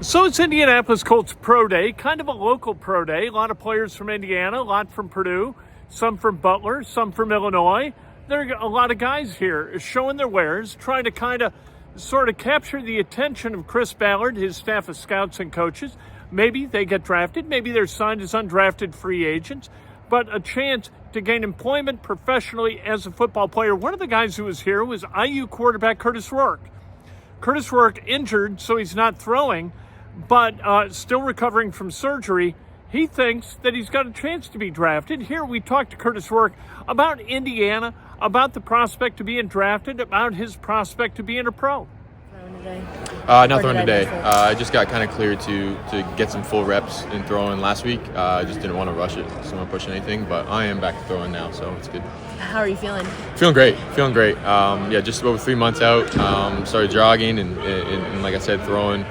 So it's Indianapolis Colts Pro Day, kind of a local pro day. A lot of players from Indiana, a lot from Purdue, some from Butler, some from Illinois. There are a lot of guys here showing their wares, trying to kind of sort of capture the attention of Chris Ballard, his staff of scouts and coaches. Maybe they get drafted, maybe they're signed as undrafted free agents, but a chance to gain employment professionally as a football player. One of the guys who was here was IU quarterback Kurtis Rourke. Kurtis Rourke injured, so he's not throwing, but still recovering from surgery. He thinks that he's got a chance to be drafted. Here we talked to Kurtis Rourke about Indiana, about the prospect of being drafted, about his prospect to being a pro. Not throwing today. I just got kind of cleared to get some full reps in throwing last week. I just didn't want to rush it, so I'm not pushing anything, but I am back to throwing now, so it's good. How are you feeling? Feeling great. Just over 3 months out. Started jogging and like I said, throwing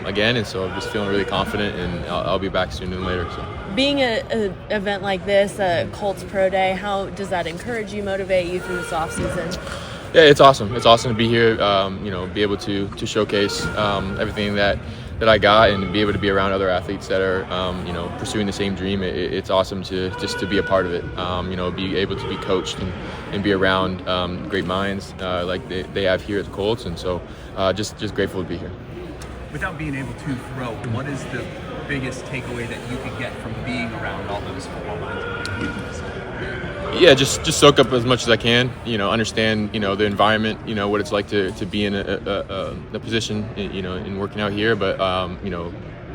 again, and so I'm just feeling really confident, and I'll be back sooner than later. So. Being an event like this, a Colts Pro Day, how does that encourage you, motivate you through this offseason? Yeah, it's awesome. It's awesome to be here. Be able to showcase everything that I got, and be able to be around other athletes that are pursuing the same dream. It's awesome to be a part of it. Be able to be coached and be around great minds like they have here at the Colts, and so just grateful to be here. Without being able to throw, what is the biggest takeaway that you could get from being around all those football minds? Yeah, just soak up as much as I can. Understand the environment. What it's like to be in a position. In working out here, but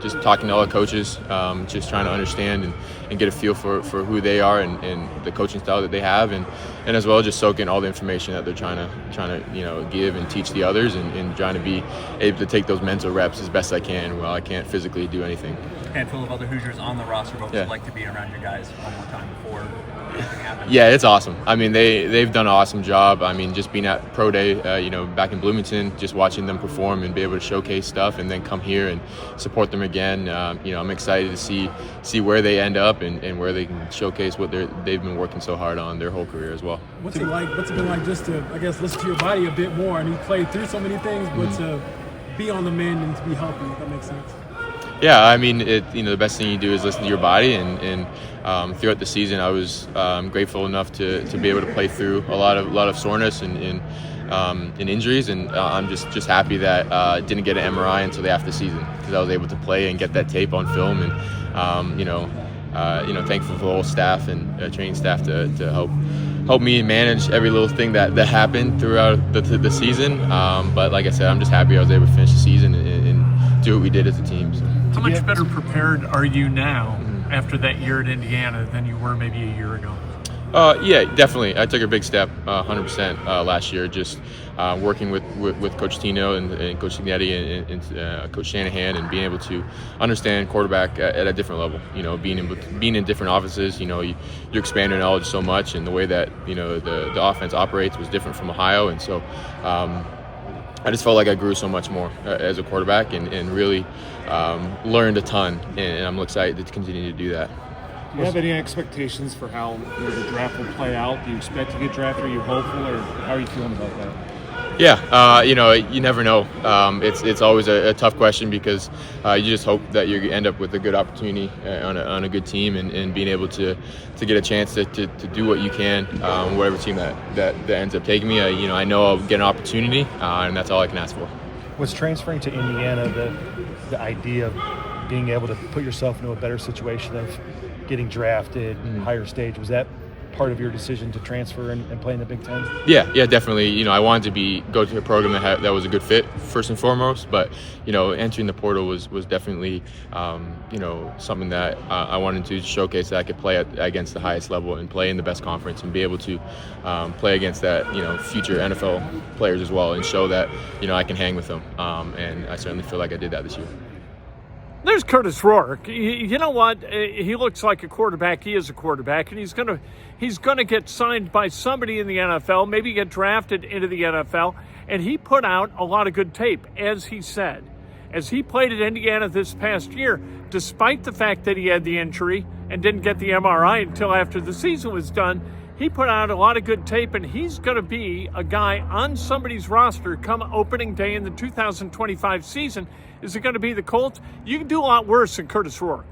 just talking to all the coaches, just trying to understand and get a feel for who they are and the coaching style that they have, and as well just soak in all the information that they're trying to give and teach the others, and trying to be able to take those mental reps as best I can while I can't physically do anything. A handful of other Hoosiers on the roster, but would like to be around your guys one more time before anything happens. Yeah, it's awesome. I mean, they've done an awesome job. I mean, just being at Pro Day, back in Bloomington, just watching them perform and be able to showcase stuff, and then come here and support them again. I'm excited to see where they end up and where they can showcase what they've been working so hard on their whole career as well. What's it been like just to, I guess, listen to your body a bit more? And you played through so many things, but to be on the mend and to be healthy, if that makes sense. Yeah, I mean, the best thing you do is listen to your body, and throughout the season, I was grateful enough to be able to play through a lot of soreness and injuries, and I'm just happy that I didn't get an MRI until the after season, because I was able to play and get that tape on film, and thankful for the whole staff and training staff to help me manage every little thing that happened throughout the season. But like I said, I'm just happy I was able to finish the season and do what we did as a team. So. How much better prepared are you now after that year at Indiana than you were maybe a year ago? Yeah, definitely. I took a big step, 100% last year, just working with Coach Tino and Coach Signetti and Coach Shanahan, and being able to understand quarterback at a different level. Being in different offices, you expand your knowledge so much, and the way that the offense operates was different from Ohio, and so I just felt like I grew so much more as a quarterback, and really learned a ton, and I'm excited to continue to do that. Do you have any expectations for how the draft will play out? Do you expect to get drafted? Are you hopeful, or how are you feeling about that? Yeah, you never know. It's always a tough question, because you just hope that you end up with a good opportunity on a good team, and being able to get a chance to do what you can, whatever team that ends up taking me. I know I'll get an opportunity, and that's all I can ask for. Was transferring to Indiana the idea of being able to put yourself into a better situation of getting drafted, higher stage, was that part of your decision to transfer and play in the Big Ten? Yeah, definitely. I wanted to go to a program that was a good fit first and foremost, but entering the portal was definitely something that I wanted to showcase, that I could play against the highest level and play in the best conference, and be able to play against that future NFL players as well, and show that I can hang with them, and I certainly feel like I did that this year. There's Curtis Rourke. You know what? He looks like a quarterback. He is a quarterback, and he's gonna get signed by somebody in the NFL, maybe get drafted into the NFL. And he put out a lot of good tape, as he said. As he played at Indiana this past year, despite the fact that he had the injury and didn't get the MRI until after the season was done, He put out a lot of good tape, and he's going to be a guy on somebody's roster come opening day in the 2025 season. Is it going to be the Colts? You can do a lot worse than Curtis Rourke.